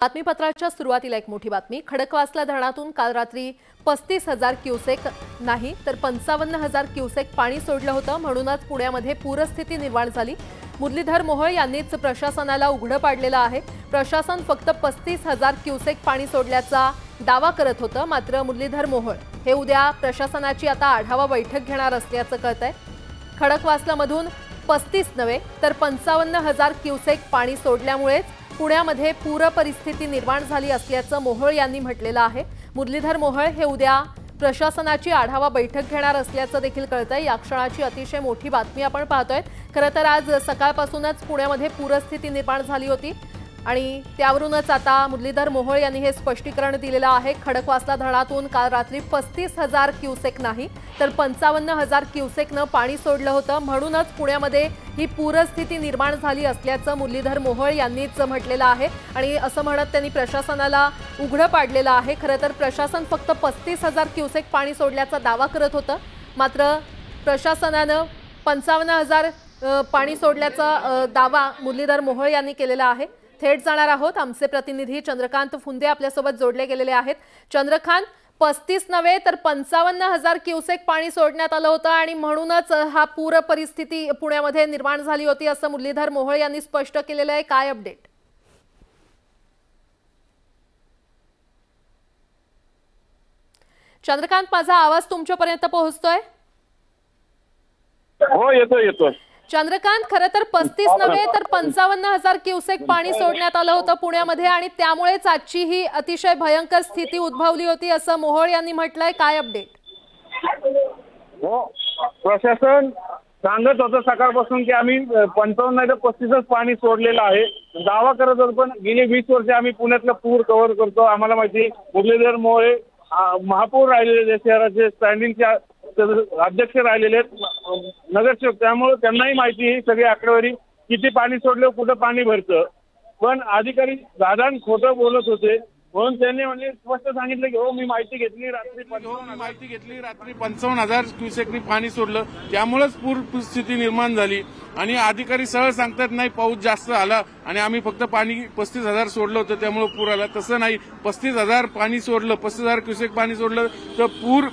बातमीपत्राच्या सुरुवातीला एक मोठी बातमी। खडकवासला धरणातून काल रात्री 35,000 क्युसेक नाही तर 55,000 क्युसेक पाणी सोडलं होतं। म्हणूनच पुण्यामध्ये पूरस्थिती निर्माण झाली। मुरलीधर मोहोळ यांनीच प्रशासनाला उघडं पाडलेलं आहे। प्रशासन फक्त 35,000 क्युसेक पाणी सोडल्याचा दावा करत होतं, मात्र मुरलीधर मोहोळ हे उद्या प्रशासनाची आता आढावा बैठक घेणार असल्याचं कळतंय। खडकवासलामधून 35 नव्हे तर 55,000 क्युसेक पाणी सोडल्यामुळे पुण्यामध्ये पूर परिस्थिती निर्माण झाली असल्याचं मोहोळ यांनी म्हटलेलं आहे। मुरलीधर मोहोळ हे उद्या प्रशासनाची आढावा बैठक घेणार असल्याचं देखील कळतंय। या क्षणाची अतिशय मोठी बातमी आपण पाहतोय। खरं तर आज सकाळपासूनच पुण्यामध्ये पूरस्थिती निर्माण झाली होती आणि त्यावरूनच आता मुरलीधर मोहोळ यांनी हे स्पष्टीकरण दिलेलं आहे। खडकवासला धरणातून काल रात्री 35,000 क्युसेक नाही तर 55,000 क्युसेकनं पाणी सोडलं होतं। म्हणूनच पुण्यामध्ये ही पूरस्थिती निर्माण झाली असल्याचं मुरलीधर मोहोळ यांनीच म्हटलेलं आहे आणि असं म्हणत त्यांनी प्रशासनाला उघडं पाडलेलं आहे। खरं तर प्रशासन फक्त 35,000 क्युसेक पाणी सोडल्याचा दावा करत होतं, मात्र प्रशासनानं 55,000 पाणी सोडल्याचा दावा मुरलीधर मोहोळ यांनी केलेला आहे। थेट जाणार आहोत। आमचे प्रतिनिधी चंद्रकांत फुंदे आपल्यासोबत जोडले गेलेले आहेत। चंद्रकांत, 35 नव्हे तर 55,000 क्युसेक पाणी सोडण्यात आलं होतं आणि म्हणूनच हा पूर परिस्थिती पुण्यामध्ये निर्माण झाली होती असं मुरलीधर मोहोळ यांनी स्पष्ट केलेलं आहे। काय अपडेट? चंद्रकांत, माझा आवाज तुमच्यापर्यंत पोहोचतोय? हो, येतोय। चंद्रकांत, खरं तर 35 नव्हे तर 55,000 क्युसेक पाणी सोडण्यात आलं होतं पुण्यामध्ये आणि त्यामुळेच आजची ही अतिशय भयंकर स्थिती उद्भवली होती असं मोहोळ यांनी म्हटलंय। काय अपडेट? हो, प्रशासन सांगत होतं सकाळपासून की आम्ही 55 नाही तर 35च पाणी सोडलेलं आहे। दावा करत होतो, पण गेली 20 वर्ष आम्ही पुण्यातलं पूर कव्हर करतो। आम्हाला माहिती मुरलीधर मोहोळ महापौर राहिलेले, शहराचे स्टँडिंगचे अध्यक्ष राहिलेले नगरसेवक, त्यामुळे त्यांनाही माहिती ही सगळी आकडेवारी किती पाणी सोडलं, कुठं पाणी भरतं। पण अधिकारी दादा खोटं बोलत होते म्हणून त्यांनी म्हणजे स्पष्ट सांगितलं की हो मी माहिती घेतली रात्री 55,000 क्युसेकनी पाणी सोडलं, त्यामुळेच पूर स्थिती निर्माण झाली। आणि अधिकारी सरळ सांगतात नाही पाऊस जास्त आला आणि आम्ही फक्त पाणी 35,000 सोडलं होतं त्यामुळे पूर आला। तसं नाही, 35,000 पाणी सोडलं, 35,000 क्युसेक पाणी सोडलं तर पूर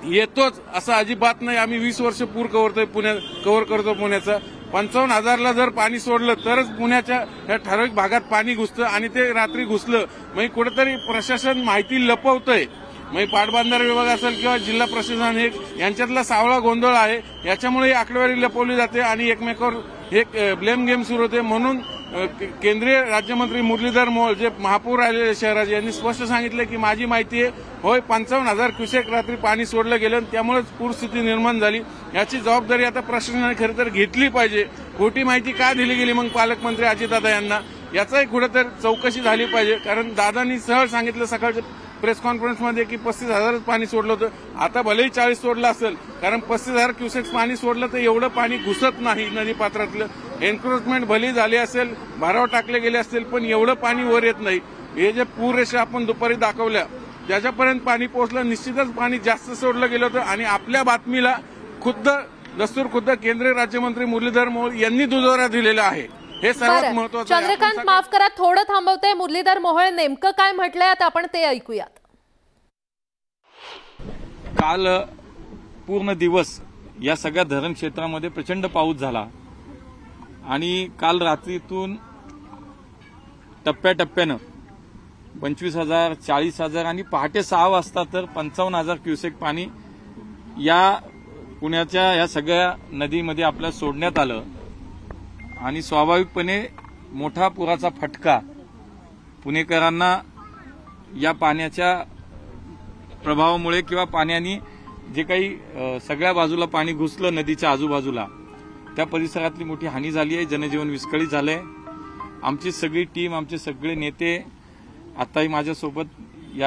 येतोच असं अजिबात नाही। आम्ही 20 वर्ष पूर कव्हर करतो पुण्याचा। 55,000ला जर पाणी सोडलं तरच पुण्याच्या या ठराविक भागात पाणी घुसतं आणि ते रात्री घुसलं म्हणजे कुठेतरी प्रशासन माहिती लपवतंय। म्हणजे पाटबंधारे विभाग असेल किंवा जिल्हा प्रशासन हे यांच्यातला सावळा गोंधळ आहे, याच्यामुळे ही आकडेवारी लपवली जाते आणि एकमेकावर एक ब्लेम गेम सुरू होते। म्हणून केंद्रीय राज्यमंत्री मुरलीधर मोहोळ जे महापौर राहिलेले शहराचे यांनी स्पष्ट सांगितलं की माझी माहिती आहे, होय 55,000 क्युसेक रात्री पाणी सोडलं गेलं, त्यामुळेच पूरस्थिती निर्माण झाली। याची जबाबदारी आता प्रशासनाने खरं तर घेतली पाहिजे। खोटी माहिती का दिली गेली मग पालकमंत्री अजितदादा यांना, याचाही कुठेतरी चौकशी झाली पाहिजे। कारण दादांनी सहज सांगितलं सकाळच्या प्रेस कॉन्फरन्समध्ये की 35,000 पाणी सोडलं होतं। आता भलेही 40 सोडलं असेल, कारण 35,000 क्युसेक पाणी सोडलं तर एवढं पाणी घुसत नाही नदीपात्रातलं। एन्क्रोचमेंट भली झाली असेल, भराव टाकले गेले असतील, पण एवढं पाणी वर येत नाही। हे जे पूर रेषा आपण दुपारी दाखवल्या त्याच्यापर्यंत पाणी पोहोचलं, निश्चितच पाणी जास्त सोडलं गेलं होतं। आणि आपल्या बातमीला खुद्द केंद्रीय राज्यमंत्री मुरलीधर मोहोळ यांनी दुजोरा दिलेला आहे, हे सर्वात महत्त्वाचं। चंद्रकांत, माफ करा, थोडं थांबवते। मुरलीधर मोहोळ नेमकं काय म्हटलंय आता आपण ते ऐकूयात। काल पूर्ण दिवस या सगळ्या धरण क्षेत्रामध्ये प्रचंड पाऊस झाला आणि काल रात्रीतून टप्प्याटप्प्यानं 25,000, 40,000 आणि पहाटे 6 वाजता तर 55,000 क्युसेक पाणी या पुण्याच्या या सगळ्या नदीमध्ये आपल्याला सोडण्यात आलं आणि स्वाभाविकपणे मोठा पुराचा फटका पुणेकरांना या पाण्याच्या प्रभावामुळे किंवा पाण्याने जे काही सगळ्या बाजूला पाणी घुसलं नदीच्या आजूबाजूला त्या परिसरातली मोठी हानी झाली आहे। जनजीवन विस्कळीत झालंय। आमची सगळी टीम, आमचे सगळे नेते आताही माझ्यासोबत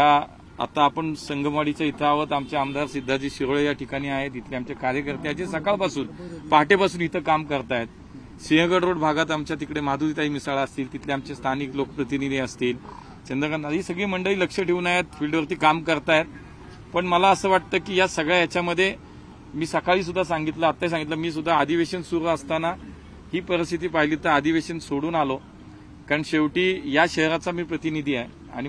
आता आपण संगमवाडीच्या इथं आहोत। आमचे आमदार सिद्धाजी शिरोळे या ठिकाणी आहेत। इथले आमचे कार्यकर्ते जे सकाळपासून पहाटेपासून इथं काम करतायत। सिंहगड रोड भागात आमच्या तिकडे माधुरीताई मिसाळ असतील, तिथले आमचे स्थानिक लोकप्रतिनिधी असतील, चंद्रकांत, ही सगळी मंडळी लक्ष ठेवून आहेत, फील्डवरती काम करतायत। पण मला असं वाटतं की या सगळ्या याच्यामध्ये मी सकाळी सुद्धा सांगितलं, आत्ताही सांगितलं, मी सुद्धा अधिवेशन सुरू असताना ही परिस्थिती पाहिली तर अधिवेशन सोडून आलो। कारण शेवटी या शहराचा मी प्रतिनिधी आहे आणि